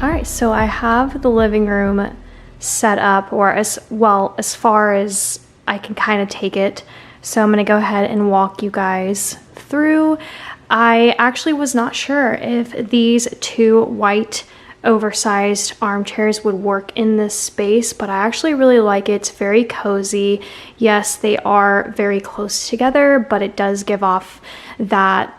All right, so I have the living room set up, or as well as far as I can kind of take it. So I'm gonna go ahead and walk you guys through. I actually was not sure if these two white oversized armchairs would work in this space, but I actually really like it. It's very cozy. Yes, they are very close together, but it does give off that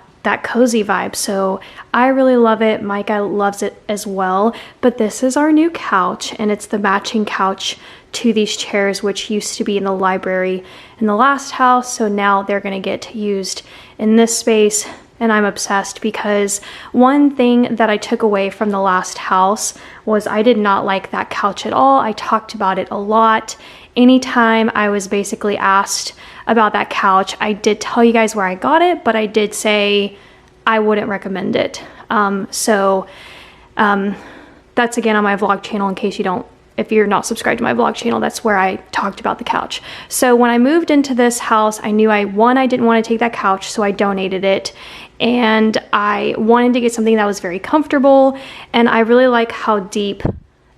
cozy vibe. So I really love it. Micah loves it as well. But this is our new couch, and it's the matching couch to these chairs, which used to be in the library in the last house. So now they're gonna get used in this space. And I'm obsessed because one thing that I took away from the last house was I did not like that couch at all. I talked about it a lot. Anytime I was basically asked about that couch, I did tell you guys where I got it, but I did say I wouldn't recommend it. That's again on my vlog channel, in case you don't, if you're not subscribed to my vlog channel, that's where I talked about the couch. So when I moved into this house, I knew I didn't want to take that couch, so I donated it. And I wanted to get something that was very comfortable, and I really like how deep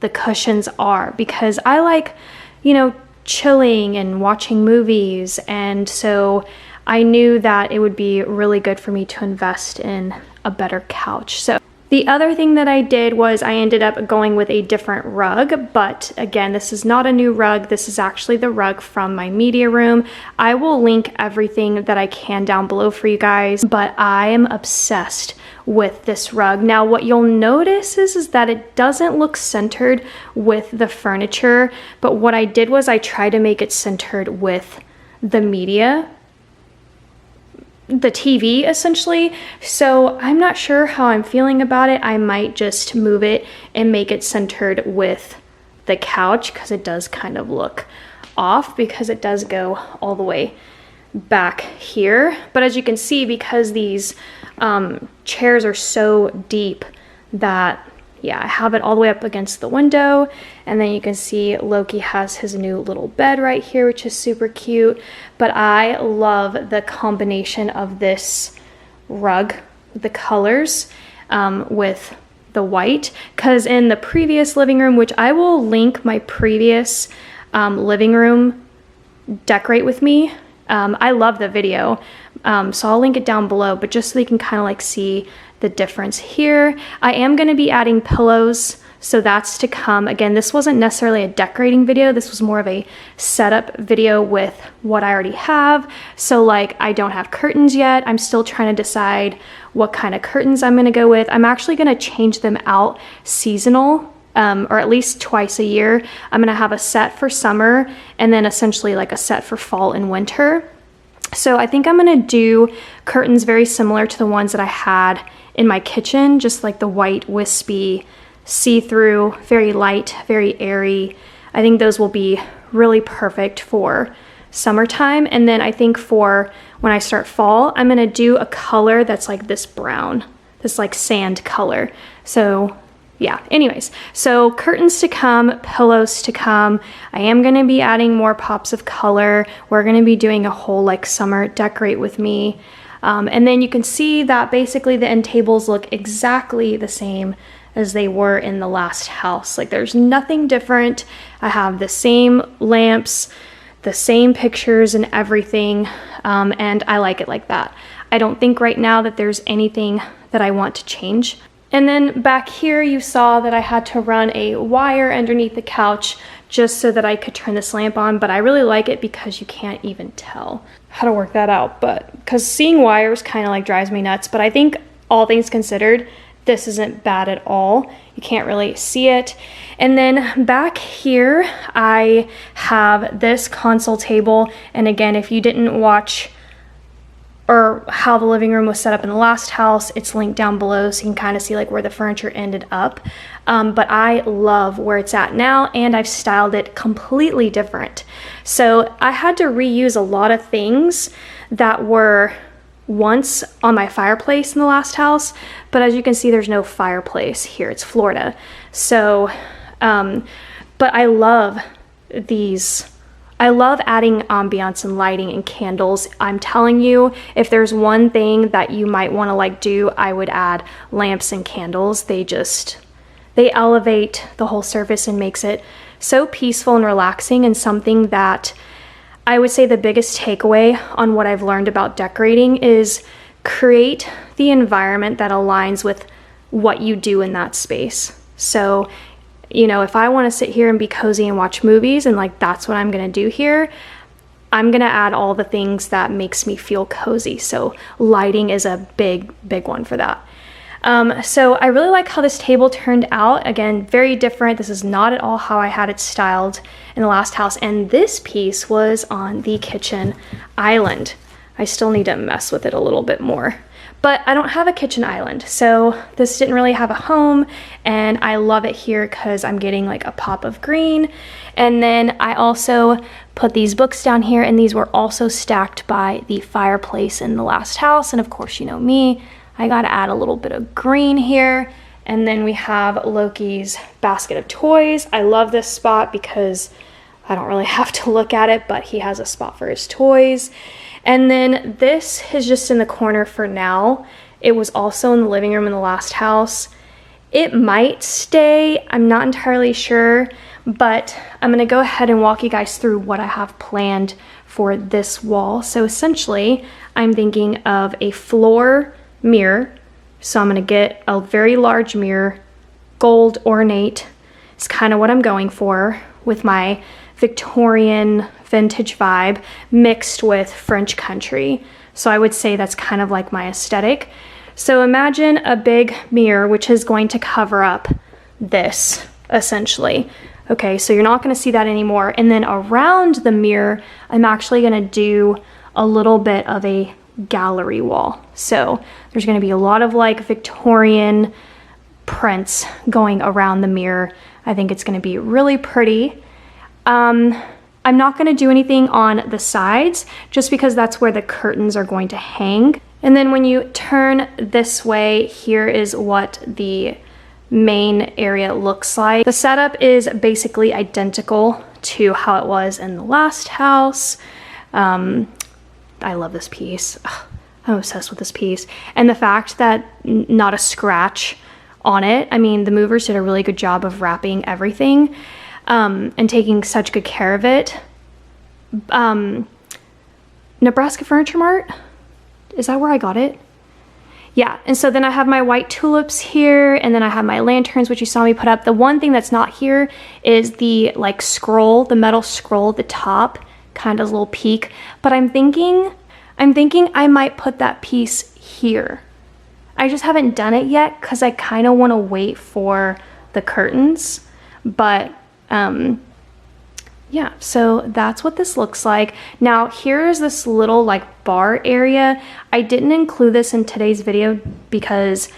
the cushions are, because I like, you know, chilling and watching movies, and so I knew that it would be really good for me to invest in a better couch. So the other thing that I did was I ended up going with a different rug, but again, this is not a new rug. This is actually the rug from my media room. I will link everything that I can down below for you guys, but I am obsessed with this rug. Now, what you'll notice is that it doesn't look centered with the furniture, but what I did was I tried to make it centered with the media, the TV essentially. So I'm not sure how I'm feeling about it. I might just move it and make it centered with the couch, because it does kind of look off, because it does go all the way back here. But as you can see, because these chairs are so deep, that yeah, I have it all the way up against the window. And then you can see Loki has his new little bed right here, which is super cute. But I love the combination of this rug, the colors, with the white. Because in the previous living room, which I will link my previous living room decorate with me. I love the video, so I'll link it down below, but just so you can kind of like see the difference here. I am going to be adding pillows, so that's to come. Again, this wasn't necessarily a decorating video. This was more of a setup video with what I already have. So like, I don't have curtains yet. I'm still trying to decide what kind of curtains I'm going to go with. I'm actually going to change them out seasonal, or at least twice a year. I'm going to have a set for summer, and then essentially like a set for fall and winter. So I think I'm going to do curtains very similar to the ones that I had in my kitchen, just like the white, wispy, see-through, very light, very airy. I think those will be really perfect for summertime. And then I think for when I start fall, I'm going to do a color that's like this brown, this like sand color. So yeah, anyways, so curtains to come, pillows to come. I am going to be adding more pops of color. We're going to be doing a whole like summer decorate with me. And then you can see that basically the end tables look exactly the same as they were in the last house. Like there's nothing different. I have the same lamps, the same pictures and everything. And I like it like that. I don't think right now that there's anything that I want to change. And then back here, you saw that I had to run a wire underneath the couch just so that I could turn this lamp on, but I really like it because you can't even tell how to work that out. But because seeing wires kind of like drives me nuts, but I think all things considered, this isn't bad at all. You can't really see it. And then back here, I have this console table. And again, if you didn't watch or how the living room was set up in the last house, it's linked down below so you can kind of see like where the furniture ended up. But I love where it's at now, and I've styled it completely different. So I had to reuse a lot of things that were once on my fireplace in the last house, but as you can see, there's no fireplace here. It's Florida. So, but I love these. I love adding ambiance and lighting and candles. I'm telling you, if there's one thing that you might want to like do, I would add lamps and candles. They they elevate the whole surface and makes it so peaceful and relaxing, and something that I would say the biggest takeaway on what I've learned about decorating is create the environment that aligns with what you do in that space. So, you know, if I want to sit here and be cozy and watch movies, and like that's what I'm going to do here, I'm going to add all the things that makes me feel cozy. So lighting is a big one for that. So I really like how this table turned out. Again, very different. This is not at all how I had it styled in the last house. And this piece was on the kitchen island. I still need to mess with it a little bit more. But I don't have a kitchen island, so this didn't really have a home, and I love it here because I'm getting like a pop of green. And then I also put these books down here, and these were also stacked by the fireplace in the last house. And of course, you know me, I gotta add a little bit of green here. And then we have Loki's basket of toys. I love this spot because I don't really have to look at it, but he has a spot for his toys. And then this is just in the corner for now. It was also in the living room in the last house. It might stay, I'm not entirely sure, but I'm gonna go ahead and walk you guys through what I have planned for this wall. So essentially, I'm thinking of a floor mirror. So I'm gonna get a very large mirror, gold ornate. It's kind of what I'm going for with my Victorian vintage vibe mixed with French country. So I would say that's kind of like my aesthetic. So imagine a big mirror which is going to cover up this essentially. Okay, so you're not going to see that anymore. And then around the mirror, I'm actually going to do a little bit of a gallery wall. So there's going to be a lot of like Victorian prints going around the mirror. I think it's going to be really pretty. I'm not going to do anything on the sides just because that's where the curtains are going to hang. And then when you turn this way, here is what the main area looks like. The setup is basically identical to how it was in the last house. I love this piece. Ugh, I'm obsessed with this piece. And the fact that not a scratch on it. I mean, the movers did a really good job of wrapping everything. And taking such good care of it. Nebraska Furniture Mart? Is that where I got it? Yeah, and so then I have my white tulips here, and then I have my lanterns, which you saw me put up. The one thing that's not here is the like scroll, the metal scroll at the top, kind of a little peak. But I'm thinking I might put that piece here. I just haven't done it yet because I kind of want to wait for the curtains, but yeah, so that's what this looks like. Now here's this little like bar area. I didn't include this in today's video because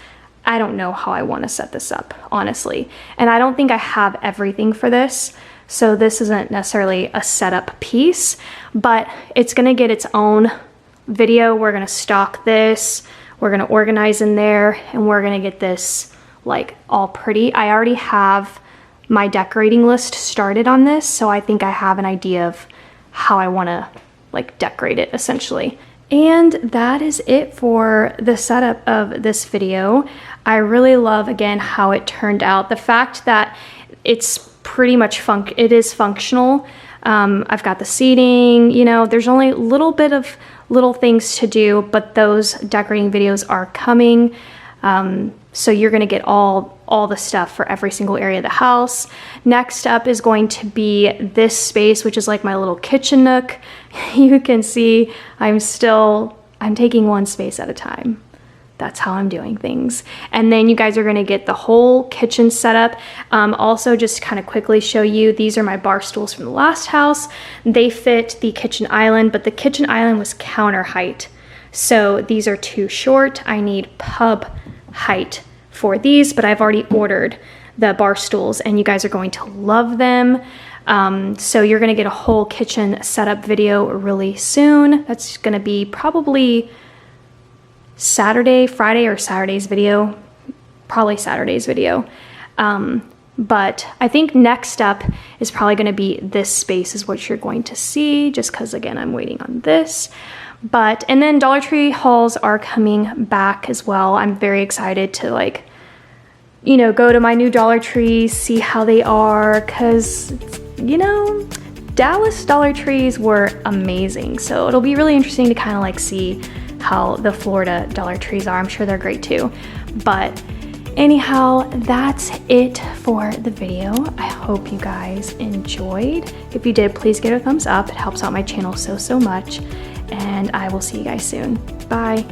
I don't know how I want to set this up, honestly. And I don't think I have everything for this. So this isn't necessarily a setup piece, but it's gonna get its own video. We're gonna stock this, we're gonna organize in there, and we're gonna get this like all pretty. I already have my decorating list started on this, so I think I have an idea of how I want to like decorate it essentially. And that is it for the setup of this video. I really love again how it turned out. The fact that it's pretty much it is functional. I've got the seating, you know, there's only a little bit of little things to do, but those decorating videos are coming. So you're gonna get all the stuff for every single area of the house. Next up is going to be this space, which is like my little kitchen nook. You can see I'm taking one space at a time. That's how I'm doing things. And then you guys are gonna get the whole kitchen setup. Also, just kind of quickly show you, these are my bar stools from the last house. They fit the kitchen island, but the kitchen island was counter height. So these are too short. I need pub height for these, but I've already ordered the bar stools and you guys are going to love them. So you're gonna get a whole kitchen setup video really soon. That's gonna be probably Friday or Saturday's video, probably Saturday's video. But I think next up is probably gonna be this space is what you're going to see, just because again, I'm waiting on this. And then Dollar Tree hauls are coming back as well. I'm very excited to like you know, go to my new Dollar Trees, see how they are, because, you know, Dallas Dollar Trees were amazing. So it'll be really interesting to kind of like see how the Florida Dollar Trees are. I'm sure they're great too. But anyhow, that's it for the video. I hope you guys enjoyed. If you did, please give it a thumbs up. It helps out my channel so much. And I will see you guys soon. Bye.